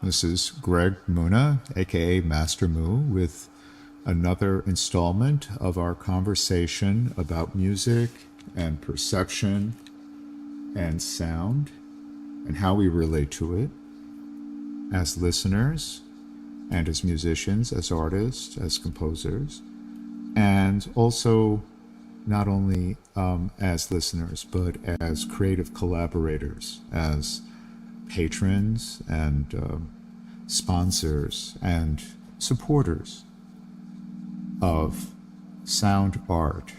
This is Greg Muna, aka Master Moo, with another installment of our conversation about music and perception and sound and how we relate to it as listeners and as musicians, as artists, as composers, and also not only as listeners, but as creative collaborators, as patrons and sponsors and supporters of sound art.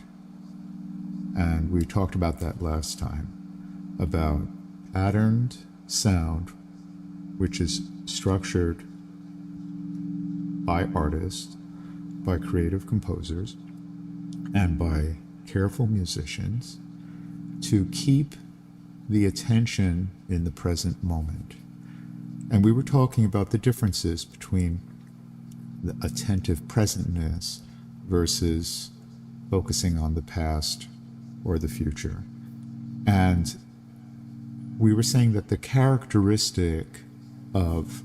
And we talked about that last time, about patterned sound, which is structured by artists, by creative composers, and by careful musicians to keep the attention in the present moment. And we were talking about the differences between the attentive presentness versus focusing on the past or the future. And we were saying that the characteristic of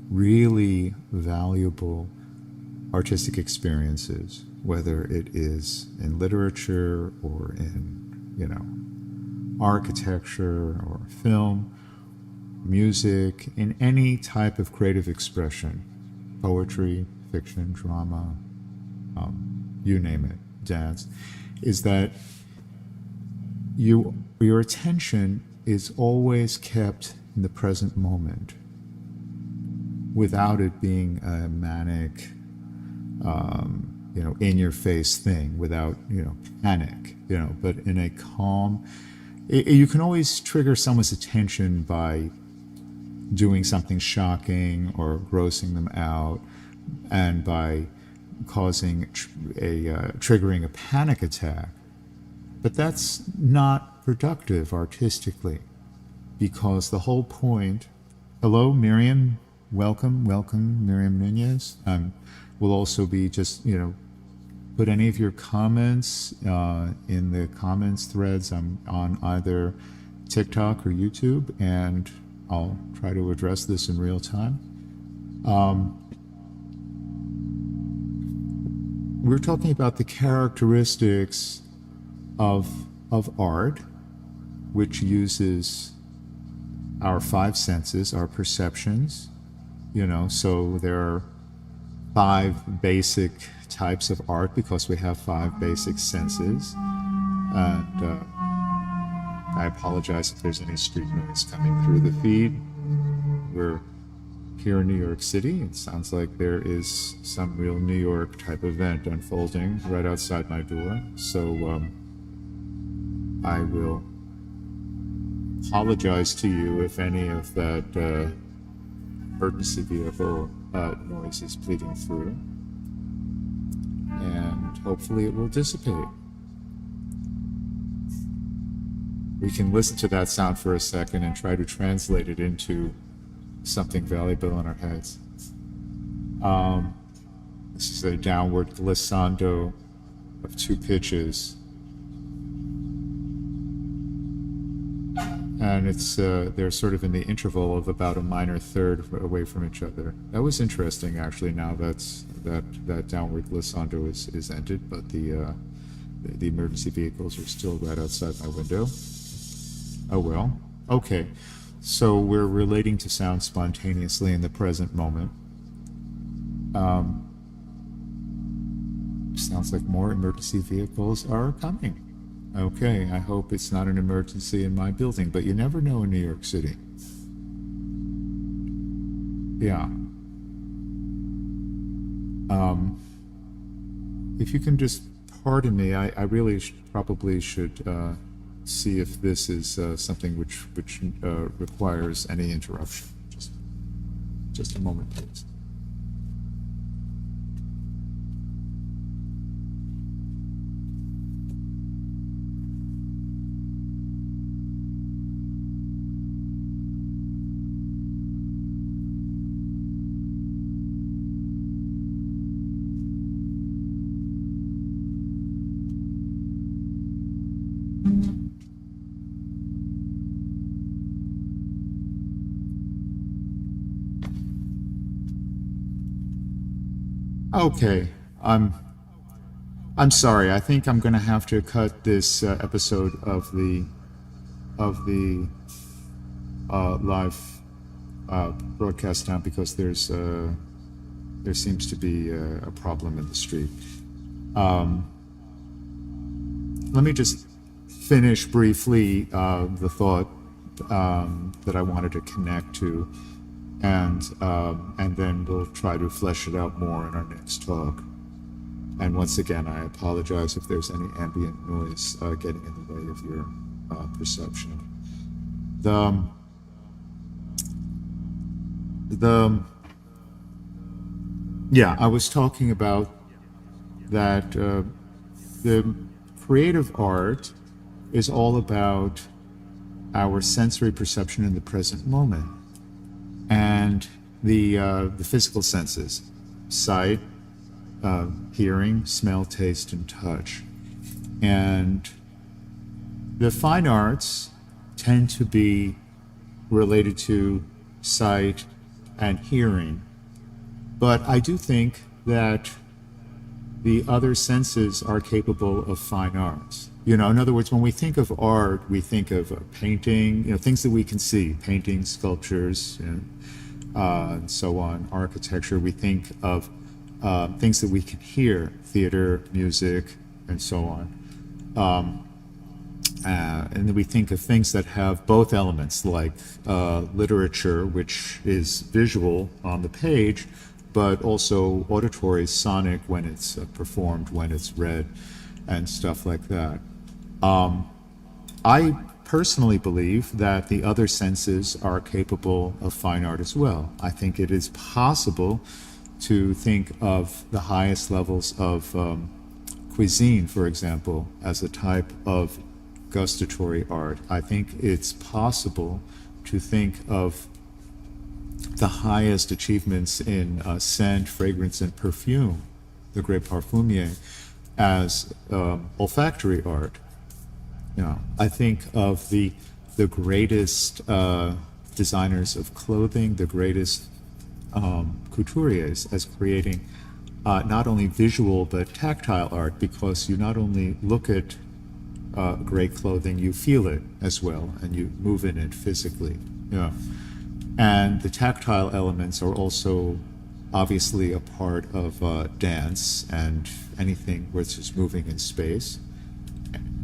really valuable artistic experiences, whether it is in literature or in, architecture or film, music, in any type of creative expression, poetry, fiction, drama, you name it, dance, is that your attention is always kept in the present moment without it being a manic, in-your-face thing, without, panic, but in a calm. You can always trigger someone's attention by doing something shocking or grossing them out, and by causing triggering a panic attack. But that's not productive artistically, because the whole point. Hello, Miriam. Welcome, Miriam Nunez. We'll also be just, put any of your comments in the comments threads. I'm on either TikTok or YouTube, and I'll try to address this in real time. We're talking about the characteristics of art, which uses our five senses, our perceptions. So there are five basic types of art because we have five basic senses. And I apologize if there's any street noise coming through the feed. We're here in New York City. It sounds like there is some real New York type event unfolding right outside my door. So I will apologize to you if any of that emergency vehicle noise is bleeding through. And hopefully it will dissipate. We can listen to that sound for a second and try to translate it into something valuable in our heads. This is a downward glissando of two pitches. And it's they're sort of in the interval of about a minor third away from each other. That was interesting, actually. Now that downward glissando is ended, but the emergency vehicles are still right outside my window. Oh well. Okay. So we're relating to sound spontaneously in the present moment. Sounds like more emergency vehicles are coming. Okay, I hope it's not an emergency in my building, but you never know in New York City. Yeah. If you can just pardon me, I really probably should see if this is something which requires any interruption. Just a moment, please. Okay, I'm I'm sorry. I think I'm going to have to cut this episode of the live broadcast down because there seems to be a problem in the street. Um, Let me just finish briefly the thought that I wanted to connect to, and then we'll try to flesh it out more in our next talk. And once again, I apologize if there's any ambient noise getting in the way of your perception. The the Yeah, I was talking about that the creative art is all about our sensory perception in the present moment, and the physical senses, sight, hearing, smell, taste, and touch. And the fine arts tend to be related to sight and hearing. But I do think that the other senses are capable of fine arts. In other words, when we think of art, we think of painting, things that we can see, painting, sculptures, and so on, architecture. We think of things that we can hear, theater, music, and so on. And then we think of things that have both elements, like literature, which is visual on the page, but also auditory, sonic when it's performed, when it's read, and stuff like that. I personally believe that the other senses are capable of fine art as well. I think it is possible to think of the highest levels of cuisine, for example, as a type of gustatory art. I think it's possible to think of the highest achievements in scent, fragrance, and perfume, the great parfumier, as olfactory art. I think of the greatest designers of clothing, the greatest couturiers, as creating not only visual but tactile art, because you not only look at great clothing, you feel it as well, and you move in it physically. And the tactile elements are also obviously a part of dance and anything which is moving in space.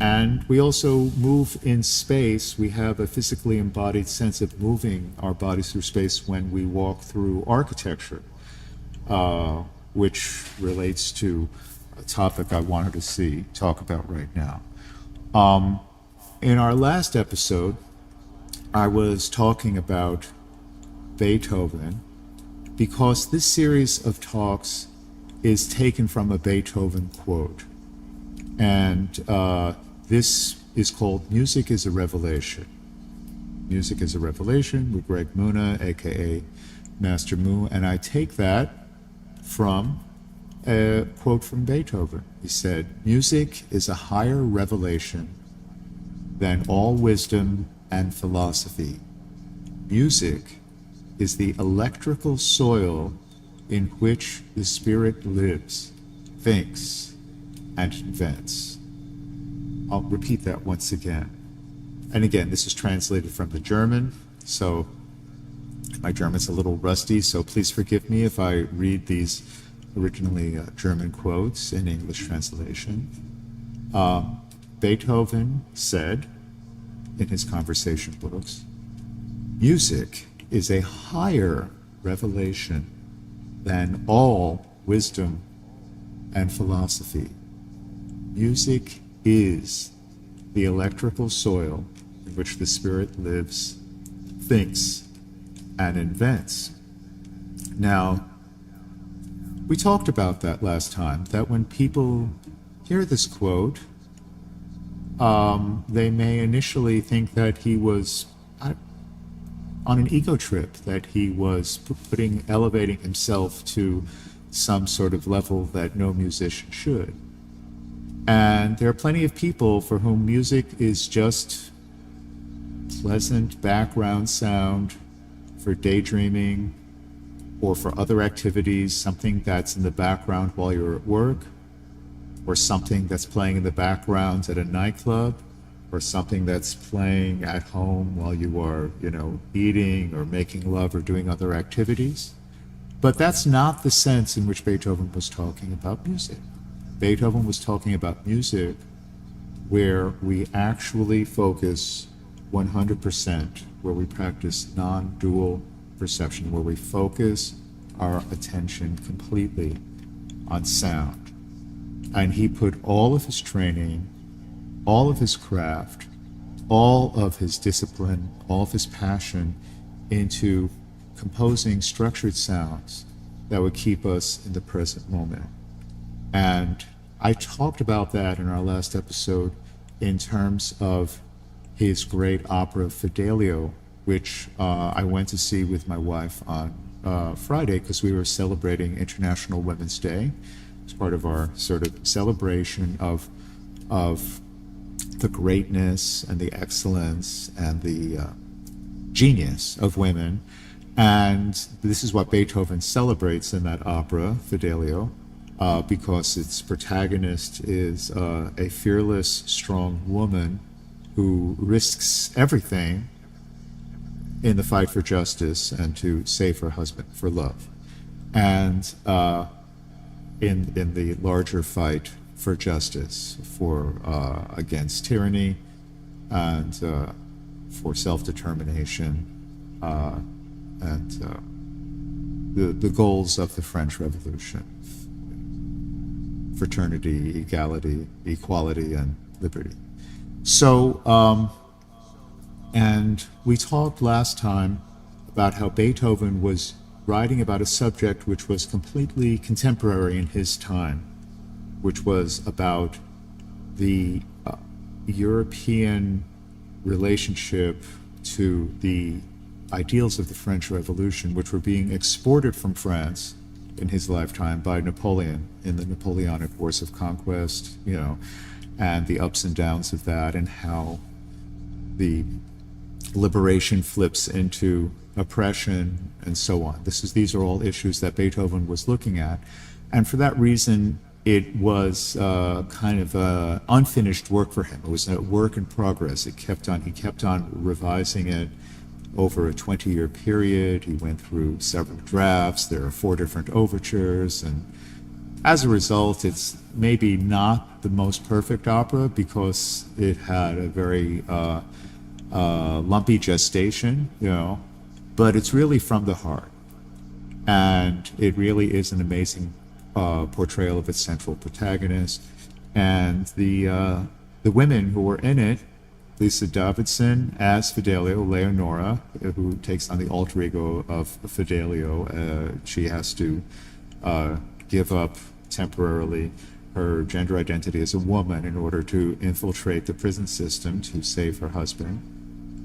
And we also move in space. We have a physically embodied sense of moving our bodies through space when we walk through architecture, which relates to a topic I wanted to talk about right now. In our last episode, I was talking about Beethoven because this series of talks is taken from a Beethoven quote. And this is called Music is a Revelation. Music is a Revelation with Greg Muna, aka Master Mu. And I take that from a quote from Beethoven. He said, "Music is a higher revelation than all wisdom and philosophy. Music is the electrical soil in which the spirit lives, thinks, and invents." I'll repeat that once again. And again, this is translated from the German, so my German's a little rusty, so please forgive me if I read these originally German quotes in English translation. Beethoven said in his conversation books, "Music is a higher revelation than all wisdom and philosophy. Music is the electrical soil in which the spirit lives, thinks, and invents." Now, we talked about that last time, that when people hear this quote, they may initially think that he was on an ego trip, that he was elevating himself to some sort of level that no musician should. And there are plenty of people for whom music is just pleasant background sound for daydreaming or for other activities, something that's in the background while you're at work, or something that's playing in the background at a nightclub, or something that's playing at home while you are, eating or making love or doing other activities. But that's not the sense in which Beethoven was talking about music. Beethoven was talking about music where we actually focus 100%, where we practice non-dual perception, where we focus our attention completely on sound. And he put all of his training, all of his craft, all of his discipline, all of his passion into composing structured sounds that would keep us in the present moment. And I talked about that in our last episode in terms of his great opera Fidelio, which I went to see with my wife on Friday because we were celebrating International Women's Day. It's part of our sort of celebration of the greatness and the excellence and the genius of women. And this is what Beethoven celebrates in that opera, Fidelio, because its protagonist is a fearless, strong woman who risks everything in the fight for justice and to save her husband for love. And in the larger fight for justice, for against tyranny, and for self-determination, and the goals of the French Revolution: fraternity, equality, and liberty. So, and we talked last time about how Beethoven was writing about a subject which was completely contemporary in his time, which was about the European relationship to the ideals of the French Revolution, which were being exported from France in his lifetime by Napoleon in the Napoleonic Wars of Conquest, and the ups and downs of that, and how the liberation flips into oppression and so on. These are all issues that Beethoven was looking at, and for that reason, it was kind of an unfinished work for him. It was a work in progress. He kept on revising it over a 20-year period. He went through several drafts. There are 4 different overtures, and as a result, it's maybe not the most perfect opera because it had a very lumpy gestation, but it's really from the heart, and it really is an amazing portrayal of its central protagonist. And the women who were in it, Lisa Davidson as Fidelio, Leonora, who takes on the alter ego of Fidelio. She has to give up temporarily her gender identity as a woman in order to infiltrate the prison system to save her husband,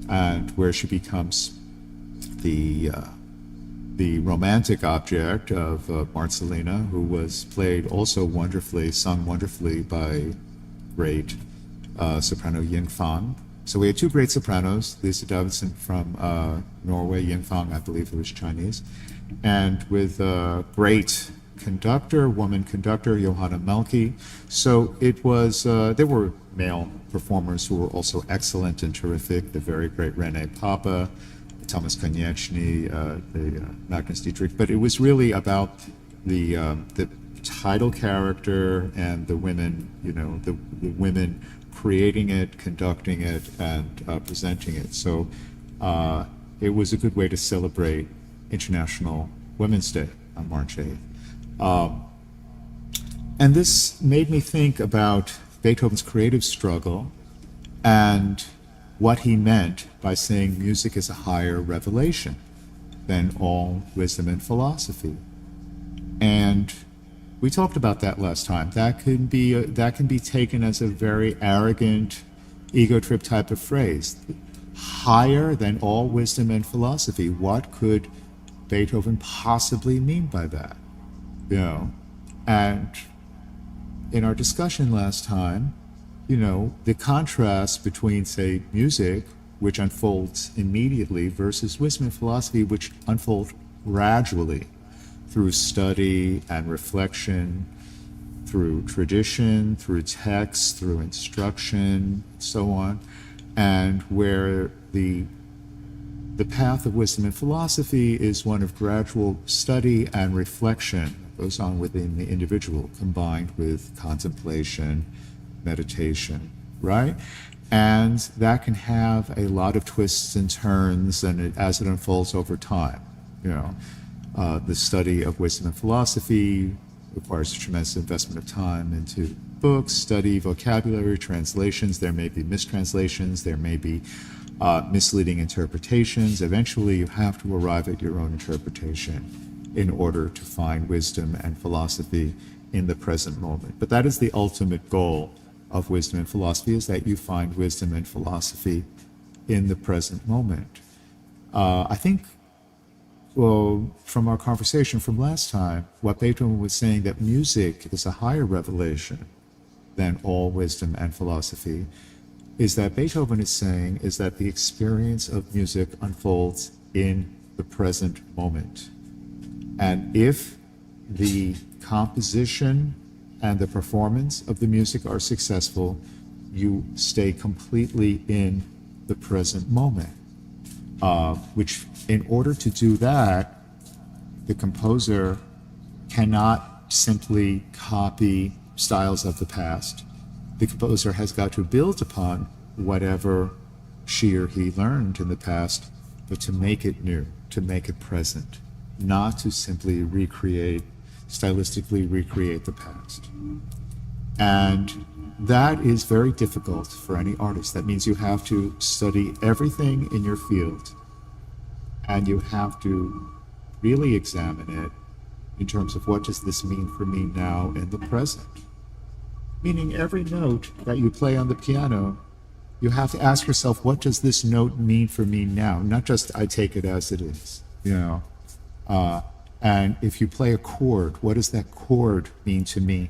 and where she becomes the romantic object of Marcellina, who was played also wonderfully, sung wonderfully by great soprano Ying Fang. So we had 2 great sopranos, Lisa Davidson from Norway, Ying Fang, I believe, who was Chinese, and with a great woman conductor, Johanna Melke. So it was, there were male performers who were also excellent and terrific, the very great René Papa, Thomas Konieczny, the Magnus Dietrich, but it was really about the title character and the women, the women creating it, conducting it, and presenting it. So it was a good way to celebrate International Women's Day on March 8th. And this made me think about Beethoven's creative struggle and what he meant by saying music is a higher revelation than all wisdom and philosophy. And we talked about that last time. That can be taken as a very arrogant, ego trip type of phrase. Higher than all wisdom and philosophy. What could Beethoven possibly mean by that? And in our discussion last time, the contrast between, say, music, which unfolds immediately, versus wisdom and philosophy, which unfold gradually. through study and reflection, through tradition, through text, through instruction, so on, and where the path of wisdom and philosophy is one of gradual study and reflection that goes on within the individual, combined with contemplation, meditation, right? And that can have a lot of twists and turns, and as it unfolds over time, the study of wisdom and philosophy requires a tremendous investment of time into books, study, vocabulary, translations. There may be mistranslations, there may be misleading interpretations. Eventually, you have to arrive at your own interpretation in order to find wisdom and philosophy in the present moment. But that is the ultimate goal of wisdom and philosophy, is that you find wisdom and philosophy in the present moment. I think, well, from our conversation from last time, what Beethoven was saying, that music is a higher revelation than all wisdom and philosophy, is that Beethoven is saying is that the experience of music unfolds in the present moment. And if the composition and the performance of the music are successful, you stay completely in the present moment. Which, in order to do that, the composer cannot simply copy styles of the past. The composer has got to build upon whatever she or he learned in the past, but to make it new, to make it present, not to simply stylistically recreate the past. And that is very difficult for any artist. That means you have to study everything in your field, and you have to really examine it in terms of, what does this mean for me now in the present? Meaning, every note that you play on the piano, you have to ask yourself, what does this note mean for me now? Not just, I take it as it is, and if you play a chord, what does that chord mean to me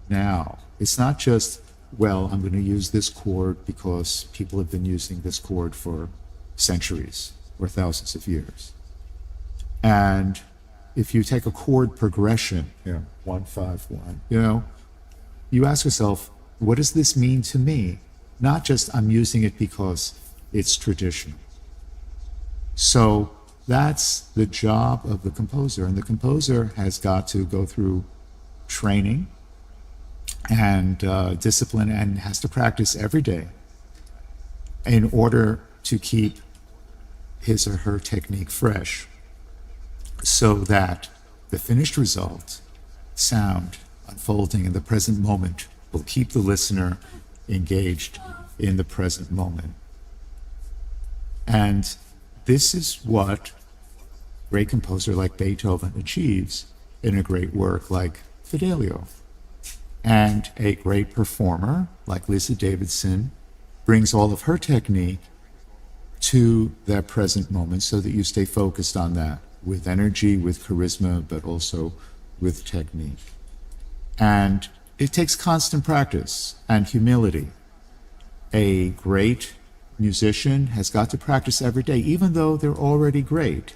now? It's not just, well, I'm going to use this chord because people have been using this chord for centuries or thousands of years. And if you take a chord progression, 1, 5, 1, you ask yourself, what does this mean to me? Not just, I'm using it because it's traditional. So that's the job of the composer. And the composer has got to go through training and discipline, and has to practice every day in order to keep his or her technique fresh, so that the finished result, sound unfolding in the present moment, will keep the listener engaged in the present moment. And this is what a great composer like Beethoven achieves in a great work like Fidelio. And a great performer like Lisa Davidson brings all of her technique to that present moment, so that you stay focused on that with energy, with charisma, but also with technique. And it takes constant practice and humility. A great musician has got to practice every day, even though they're already great,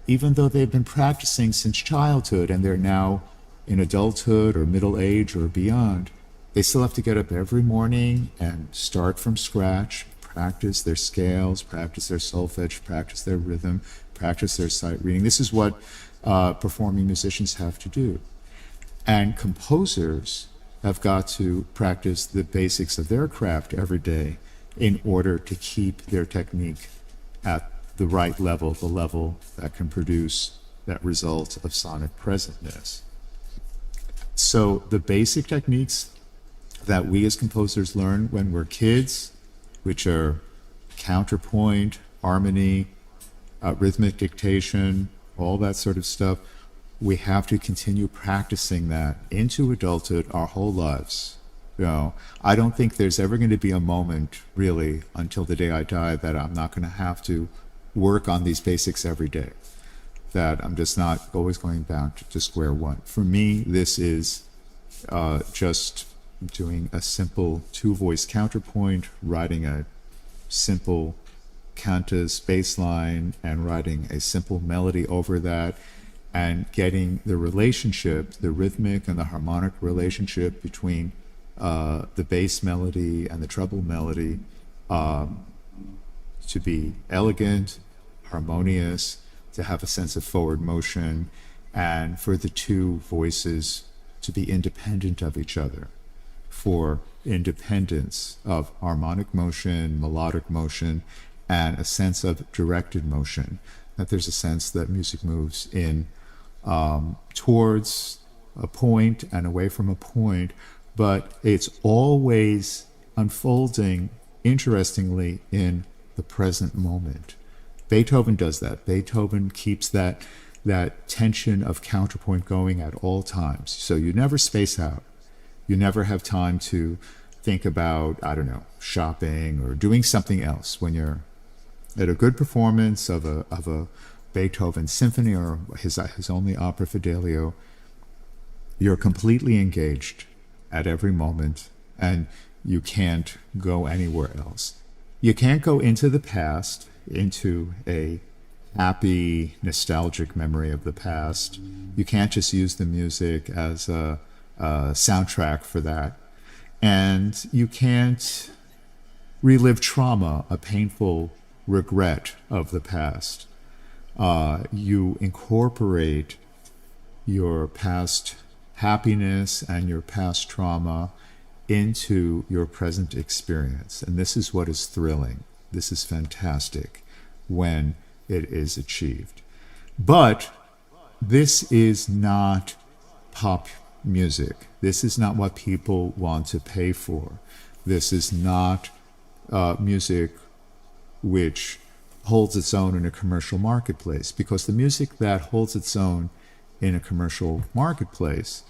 even though they've been practicing since childhood and they're now in adulthood or middle age or beyond. They still have to get up every morning and start from scratch, practice their scales, practice their solfege, practice their rhythm, practice their sight reading. This is what performing musicians have to do. And composers have got to practice the basics of their craft every day in order to keep their technique at the right level, the level that can produce that result of sonic presentness. So the basic techniques that we as composers learn when we're kids, which are counterpoint, harmony, rhythmic dictation, all that sort of stuff, we have to continue practicing that into adulthood our whole lives. I don't think there's ever going to be a moment, really, until the day I die, that I'm not going to have to work on these basics every day, that I'm just not always going back to square one. For me, this is just doing a simple two-voice counterpoint, writing a simple cantus bass line, and writing a simple melody over that, and getting the relationship, the rhythmic and the harmonic relationship between the bass melody and the treble melody to be elegant, harmonious, to have a sense of forward motion, and for the two voices to be independent of each other, for independence of harmonic motion, melodic motion, and a sense of directed motion, that there's a sense that music moves in towards a point and away from a point, but it's always unfolding, interestingly, in the present moment. Beethoven does that. Beethoven keeps that tension of counterpoint going at all times. So you never space out. You never have time to think about, I don't know, shopping or doing something else. When you're at a good performance of a Beethoven symphony or his only opera Fidelio, you're completely engaged at every moment, and you can't go anywhere else. You can't go into the past, into a happy, nostalgic memory of the past. You can't just use the music as a soundtrack for that. And you can't relive trauma, a painful regret of the past. You incorporate your past happiness and your past trauma into your present experience. And this is what is thrilling. This is fantastic when it is achieved. But this is not pop music. This is not what people want to pay for. This is not music which holds its own in a commercial marketplace, because the music that holds its own in a commercial marketplace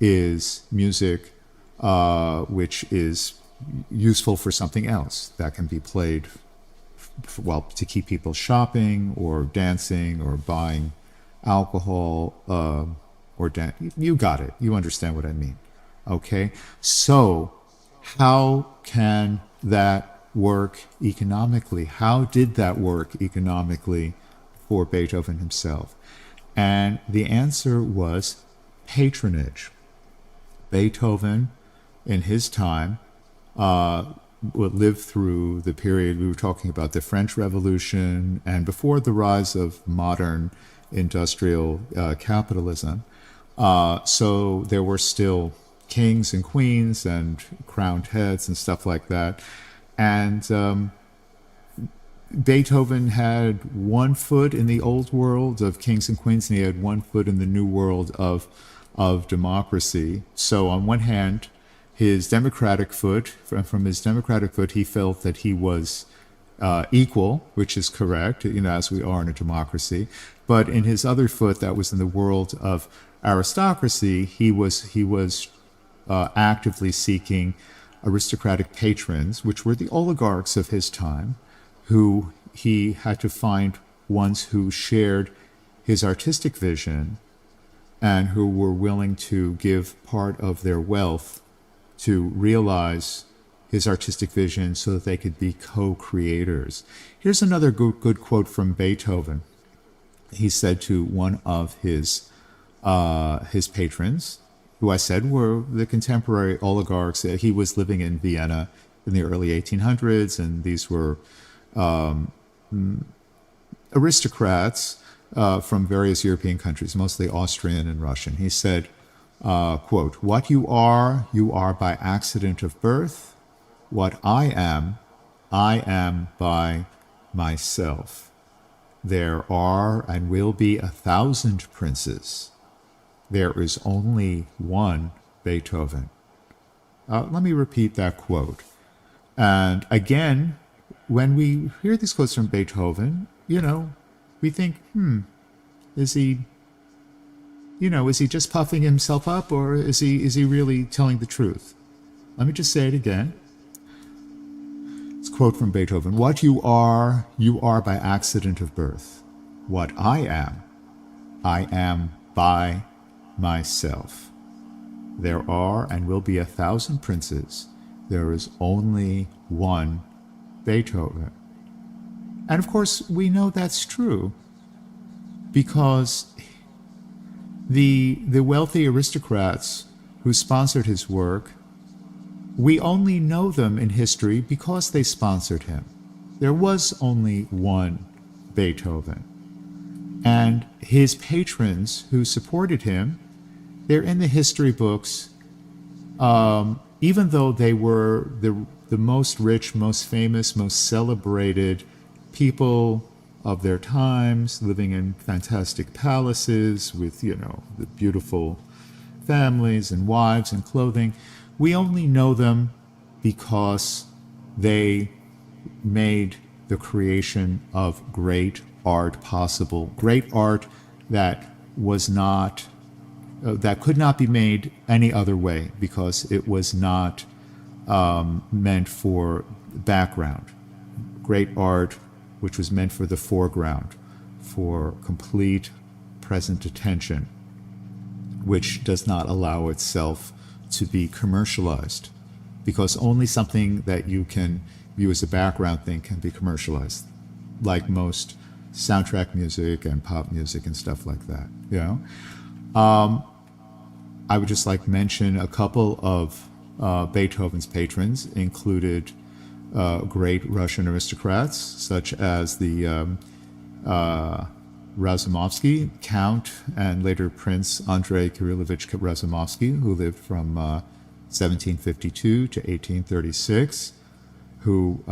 is music which is useful for something else that can be played, well, to keep people shopping or dancing or buying alcohol or you got it. You understand what I mean. Okay? So how can that work economically? How did that work economically for Beethoven himself? And the answer was patronage. Beethoven, in his time, lived through the period we were talking about, the French Revolution, and before the rise of modern industrial capitalism. So there were still kings and queens and crowned heads and stuff like that. And Beethoven had one foot in the old world of kings and queens, and he had one foot in the new world of democracy. So on one hand, his democratic foot, from his democratic foot, he felt that he was equal, which is correct, as we are in a democracy. But in his other foot, that was in the world of aristocracy, he was actively seeking aristocratic patrons, which were the oligarchs of his time, who he had to find ones who shared his artistic vision and who were willing to give part of their wealth to realize his artistic vision so that they could be co-creators. Here's another good quote from Beethoven. He said to one of his patrons, who I said were the contemporary oligarchs. He was living in Vienna in the early 1800s, and these were aristocrats from various European countries, mostly Austrian and Russian. He said, quote, "What you are by accident of birth. What I am by myself. There are and will be 1,000 princes. There is only one Beethoven." Let me repeat that quote. And again, when we hear these quotes from Beethoven, we think, is he just puffing himself up, or is he really telling the truth? Let me just say it again. It's a quote from Beethoven. "What you are by accident of birth. What I am by myself. There are and will be 1,000 princes. There is only one Beethoven." And of course, we know that's true because The wealthy aristocrats who sponsored his work, we only know them in history because they sponsored him. There was only one Beethoven. And his patrons who supported him, they're in the history books, even though they were the most rich, most famous, most celebrated people of their times, living in fantastic palaces with, the beautiful families and wives and clothing. We only know them because they made the creation of great art possible. Great art that was not, that could not be made any other way because it was not meant for background. Great art which was meant for the foreground, for complete present attention, which does not allow itself to be commercialized, because only something that you can view as a background thing can be commercialized, like most soundtrack music and pop music and stuff like that. I would just like mention a couple of Beethoven's patrons included great Russian aristocrats such as the Razumovsky, Count, and later Prince Andrei Kirillovich Razumovsky, who lived from 1752 to 1836, who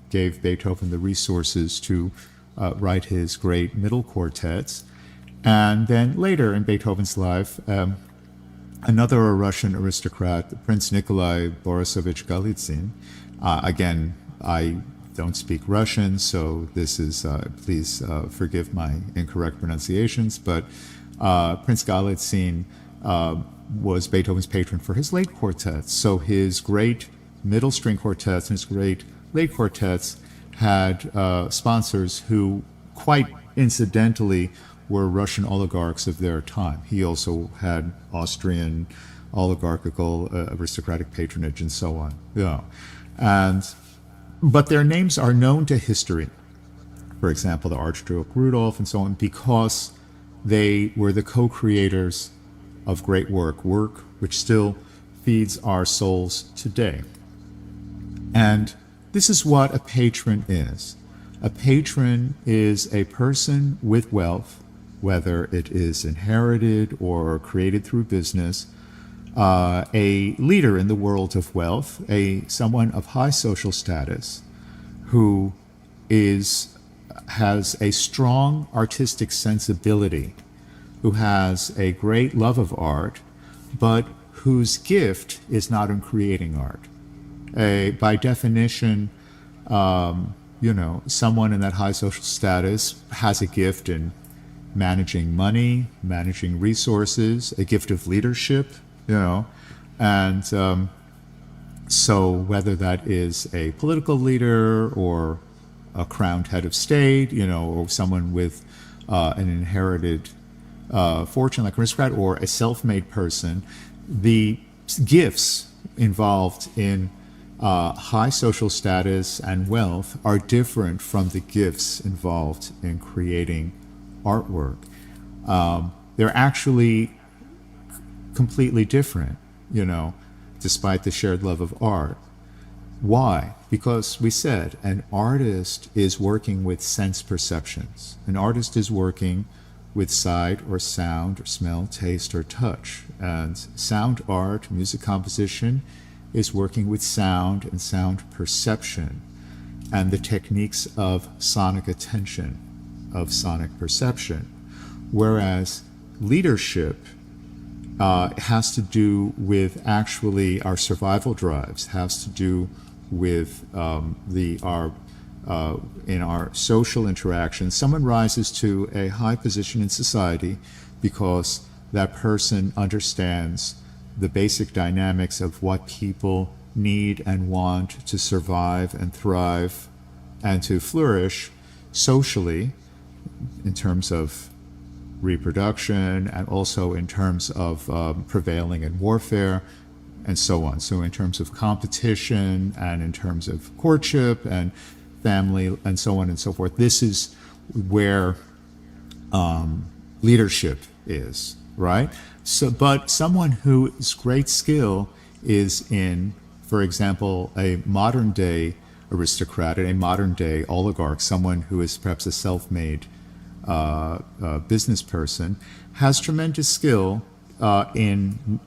gave Beethoven the resources to write his great middle quartets. And then later in Beethoven's life, another Russian aristocrat, Prince Nikolai Borisovich Golitsyn. Again, I don't speak Russian, so this is, please forgive my incorrect pronunciations, but Prince Golitsyn was Beethoven's patron for his late quartets. So his great middle string quartets and his great late quartets had sponsors who, quite incidentally, were Russian oligarchs of their time. He also had Austrian oligarchical aristocratic patronage and so on. But their names are known to history. For example, the Archduke Rudolph and so on, because they were the co-creators of great work which still feeds our souls today. And this is what a patron is. A patron is a person with wealth, whether it is inherited or created through business, a leader in the world of wealth, someone of high social status, who has a strong artistic sensibility, who has a great love of art, but whose gift is not in creating art. By definition, someone in that high social status has a gift in managing money, managing resources, a gift of leadership, and so whether that is a political leader or a crowned head of state, or someone with an inherited fortune like an aristocrat, or a self-made person, the gifts involved in high social status and wealth are different from the gifts involved in creating artwork. They're actually completely different, despite the shared love of art. Why? Because we said an artist is working with sense perceptions. An artist is working with sight or sound or smell, taste or touch. And sound art, music composition, is working with sound and sound perception and the techniques of sonic attention, of sonic perception. Whereas leadership has to do with actually our survival drives, has to do with in our social interactions. Someone rises to a high position in society because that person understands the basic dynamics of what people need and want to survive and thrive and to flourish socially, in terms of reproduction and also in terms of prevailing in warfare and so on. So in terms of competition and in terms of courtship and family and so on and so forth, this is where leadership is. right? So, but someone whose great skill is in, for example, a modern day aristocrat, a modern day oligarch, someone who is perhaps a self-made business person, has tremendous skill having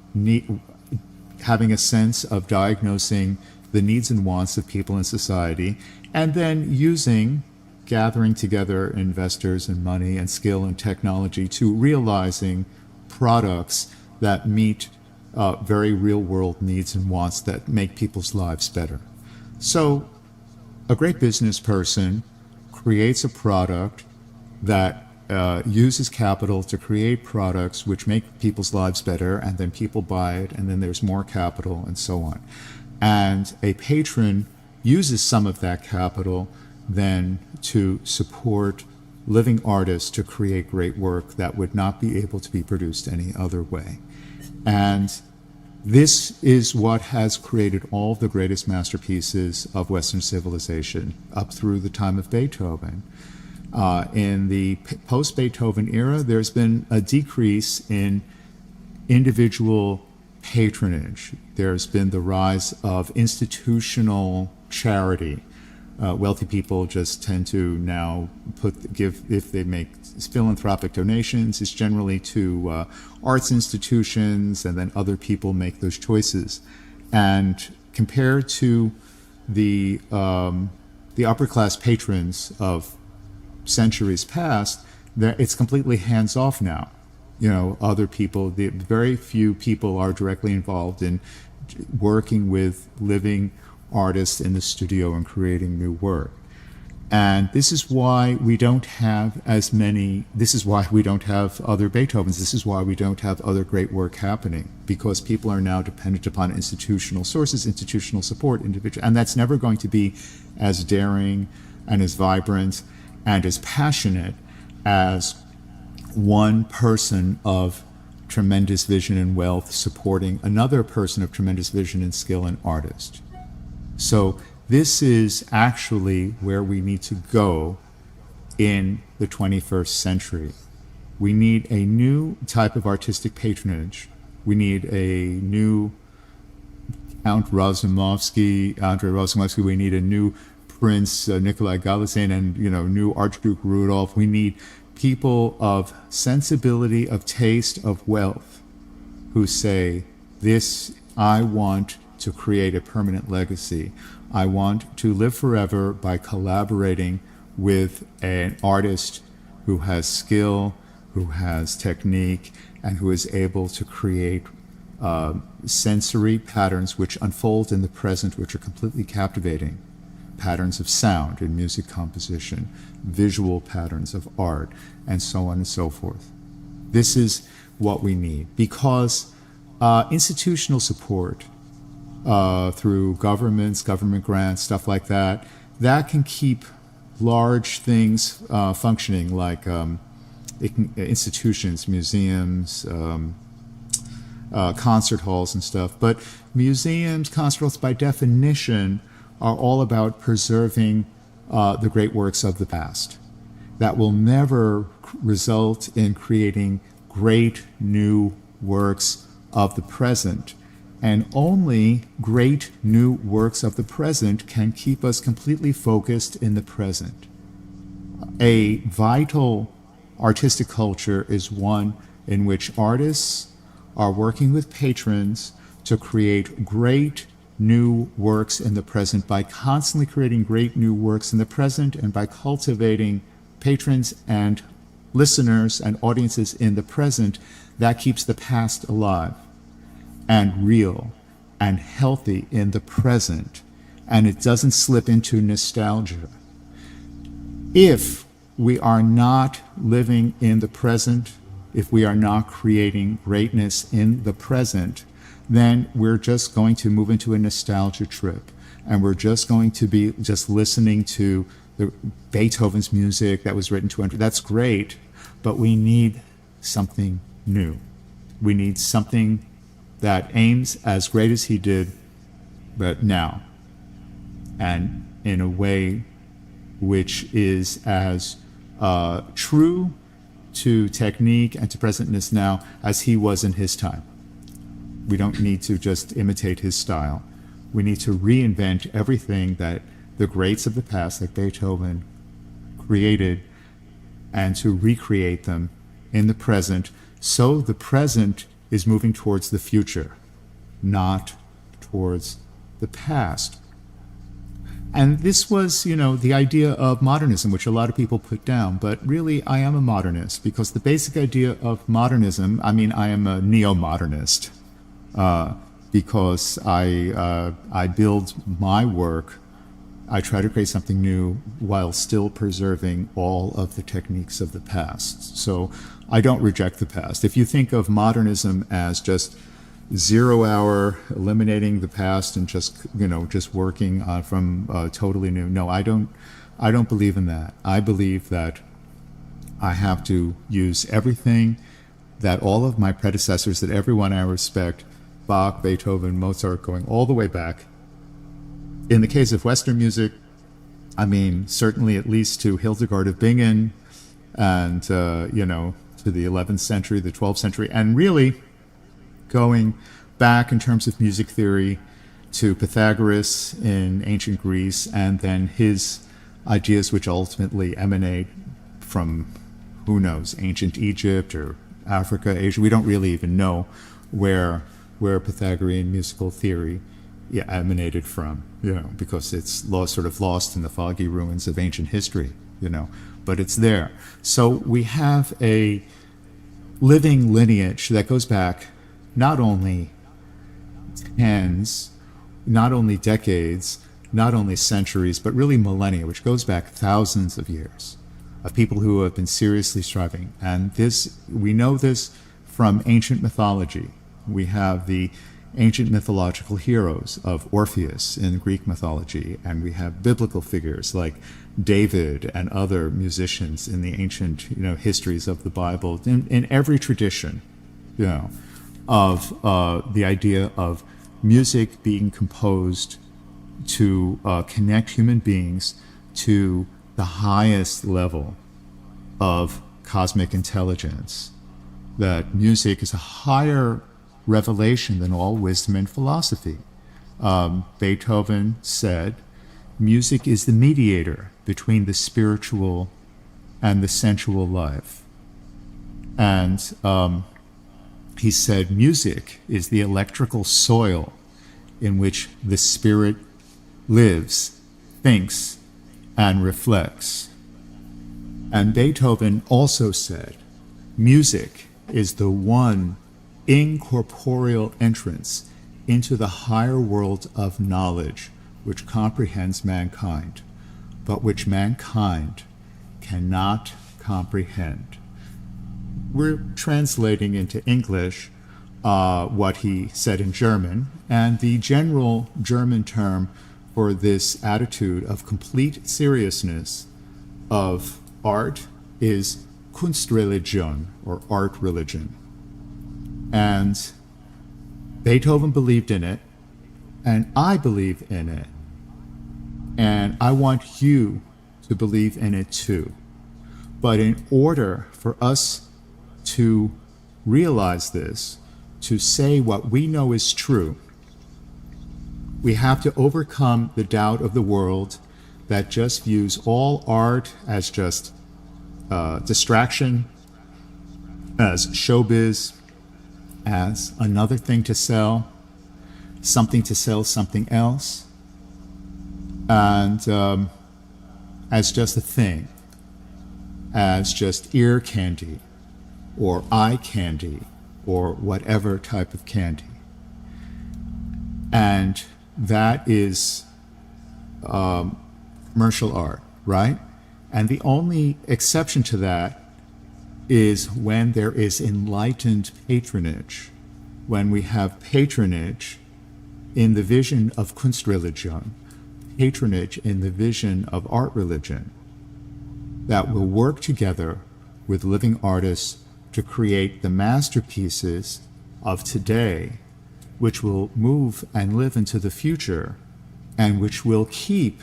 a sense of diagnosing the needs and wants of people in society, and then gathering together investors and money and skill and technology to realizing products that meet very real world needs and wants that make people's lives better. So a great business person creates a product that uses capital to create products which make people's lives better, and then people buy it, and then there's more capital, and so on. And a patron uses some of that capital then to support living artists to create great work that would not be able to be produced any other way. And this is what has created all the greatest masterpieces of Western civilization up through the time of Beethoven. In the post-Beethoven era, there's been a decrease in individual patronage. There's been the rise of institutional charity. Wealthy people just tend to now give, if they make philanthropic donations, it's generally to arts institutions, and then other people make those choices. And compared to the upper class patrons of centuries past, it's completely hands off now. Other people, very few people are directly involved in working with living artists in the studio and creating new work. And this is why we don't have as many, this is why we don't have other Beethovens, this is why we don't have other great work happening, because people are now dependent upon institutional sources, institutional support, and that's never going to be as daring and as vibrant and as passionate as one person of tremendous vision and wealth supporting another person of tremendous vision and skill and artist. So this is actually where we need to go in the 21st century. We need a new type of artistic patronage. We need a new Andrei Razumovsky. We need a new Prince Nikolai Galazin, and new Archduke Rudolph. We need people of sensibility, of taste, of wealth, who say, this, I want to create a permanent legacy. I want to live forever by collaborating with an artist who has skill, who has technique, and who is able to create sensory patterns which unfold in the present, which are completely captivating. Patterns of sound in music composition, visual patterns of art, and so on and so forth. This is what we need, because institutional support through governments, government grants, stuff like that, that can keep large things functioning, like institutions, museums, concert halls and stuff. But museums, concert halls, by definition, are all about preserving the great works of the past. That will never result in creating great new works of the present. And only great new works of the present can keep us completely focused in the present. A vital artistic culture is one in which artists are working with patrons to create great new works in the present by constantly creating great new works in the present, and by cultivating patrons and listeners and audiences in the present. That keeps the past alive and real and healthy in the present, and it doesn't slip into nostalgia. If we are not living in the present, if we are not creating greatness in the present, then we're just going to move into a nostalgia trip, and we're just going to be just listening to Beethoven's music that was written 200. That's great, but we need something new. We need something that aims as great as he did, but now, and in a way which is as true to technique and to presentness now as he was in his time. We don't need to just imitate his style. We need to reinvent everything that the greats of the past, like Beethoven, created, and to recreate them in the present, so the present is moving towards the future, not towards the past. And this was, the idea of modernism, which a lot of people put down. But really, I am a modernist, because the basic idea of modernism, I am a neo-modernist, because I build my work, I try to create something new while still preserving all of the techniques of the past. So I don't reject the past. If you think of modernism as just 0 hour, eliminating the past and just working from totally new, no, I don't believe in that. I believe that I have to use everything that all of my predecessors, that everyone I respect, Bach, Beethoven, Mozart, going all the way back. In the case of Western music, certainly at least to Hildegard of Bingen and, to the 11th century, the 12th century, and really going back in terms of music theory to Pythagoras in ancient Greece, and then his ideas which ultimately emanate from, who knows, ancient Egypt or Africa, Asia. We don't really even know where Pythagorean musical theory emanated from, because it's sort of lost in the foggy ruins of ancient history, but it's there. So we have a living lineage that goes back not only tens, not only decades, not only centuries, but really millennia, which goes back thousands of years of people who have been seriously striving. And we know this from ancient mythology. We have the ancient mythological heroes of Orpheus in Greek mythology, and we have biblical figures like David and other musicians in the ancient histories of the Bible, in every tradition of the idea of music being composed to connect human beings to the highest level of cosmic intelligence, that music is a higher revelation than all wisdom and philosophy. Beethoven said, music is the mediator between the spiritual and the sensual life. And he said, music is the electrical soil in which the spirit lives, thinks, and reflects. And Beethoven also said, music is the one incorporeal entrance into the higher world of knowledge which comprehends mankind, but which mankind cannot comprehend. We're translating into English what he said in German, and the general German term for this attitude of complete seriousness of art is Kunstreligion, or art religion. And Beethoven believed in it, and I believe in it, and I want you to believe in it too. But in order for us to realize this, to say what we know is true, we have to overcome the doubt of the world that just views all art as just distraction, as showbiz, as another thing to sell something else, and as just a thing, as just ear candy or eye candy or whatever type of candy. And that is commercial art, right? And the only exception to that is when there is enlightened patronage, when we have patronage in the vision of Kunstreligion, patronage in the vision of art religion, that will work together with living artists to create the masterpieces of today, which will move and live into the future, and which will keep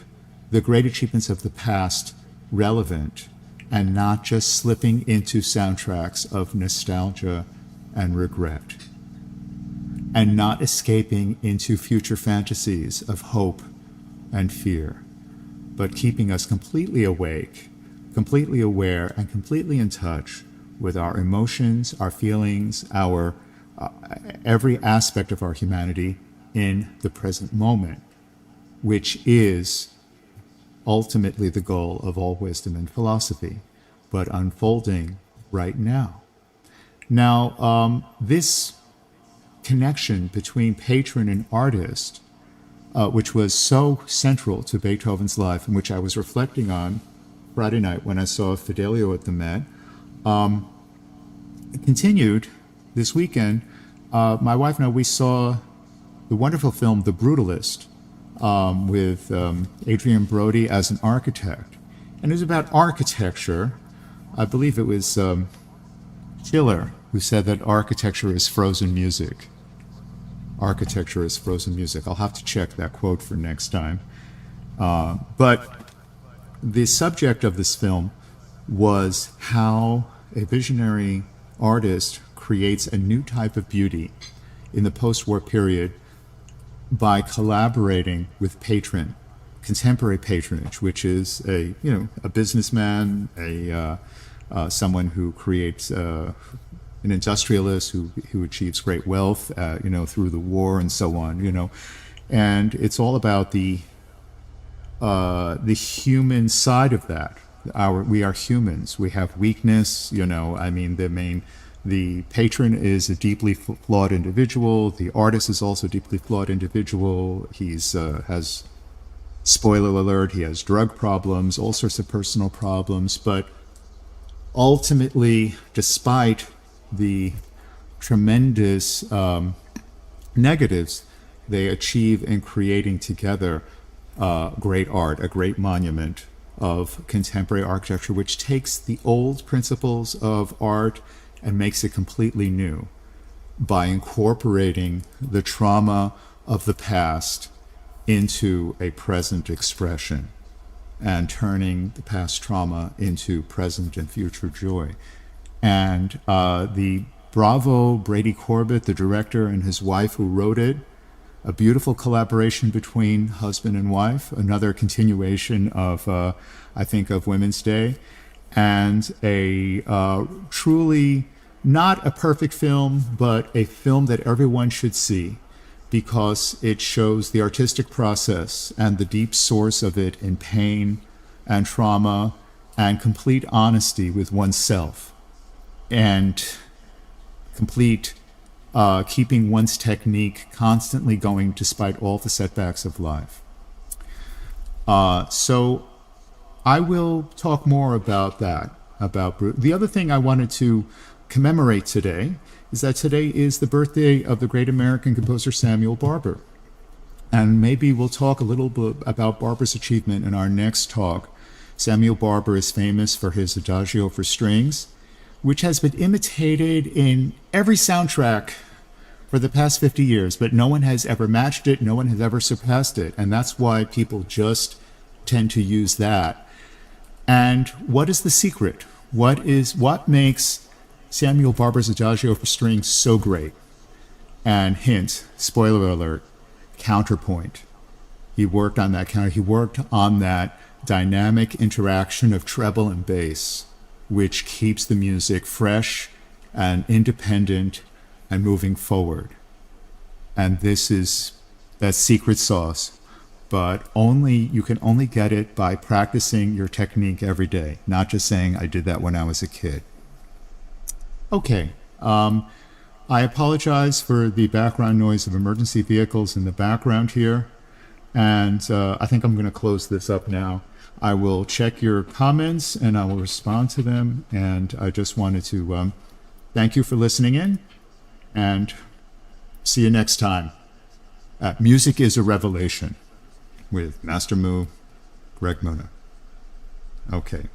the great achievements of the past relevant and not just slipping into soundtracks of nostalgia and regret, and not escaping into future fantasies of hope and fear, but keeping us completely awake, completely aware, and completely in touch with our emotions, our feelings, our every aspect of our humanity in the present moment, which is ultimately the goal of all wisdom and philosophy, but unfolding right now. Now, this connection between patron and artist, which was so central to Beethoven's life, and which I was reflecting on Friday night when I saw Fidelio at the Met, continued this weekend. My wife and I, we saw the wonderful film The Brutalist, with Adrian Brody as an architect. And it was about architecture. I believe it was Schiller who said that architecture is frozen music. Architecture is frozen music. I'll have to check that quote for next time. But the subject of this film was how a visionary artist creates a new type of beauty in the post-war period by collaborating with patron, contemporary patronage, which is a businessman, someone who creates an industrialist who achieves great wealth, through the war and so on, and it's all about the human side of that. We are humans. We have weakness. The patron is a deeply flawed individual. The artist is also a deeply flawed individual. He's has, spoiler alert, he has drug problems, all sorts of personal problems. But ultimately, despite the tremendous negatives they achieve in creating together great art, a great monument of contemporary architecture, which takes the old principles of art and makes it completely new by incorporating the trauma of the past into a present expression and turning the past trauma into present and future joy. And the Bravo Brady Corbett, the director, and his wife who wrote it, a beautiful collaboration between husband and wife, another continuation of, of Women's Day, and a truly not a perfect film, but a film that everyone should see because it shows the artistic process and the deep source of it in pain and trauma and complete honesty with oneself and complete keeping one's technique constantly going despite all the setbacks of life. So I will talk more about that, the other thing I wanted to commemorate today is that today is the birthday of the great American composer Samuel Barber. And maybe we'll talk a little bit about Barber's achievement in our next talk. Samuel Barber is famous for his Adagio for strings, which has been imitated in every soundtrack for the past 50 years, but no one has ever matched it, no one has ever surpassed it, and that's why people just tend to use that. And what is the secret? What makes Samuel Barber's Adagio for strings so great? And hint, spoiler alert, counterpoint. He worked on that He worked on that dynamic interaction of treble and bass, which keeps the music fresh and independent and moving forward. And this is that secret sauce, but you can only get it by practicing your technique every day, not just saying, I did that when I was a kid. Okay, I apologize for the background noise of emergency vehicles in the background here, and I think I'm going to close this up now. I will check your comments and I will respond to them, and I just wanted to thank you for listening in, and see you next time at Music is a Revelation with Master Mu, Greg Muna. Okay.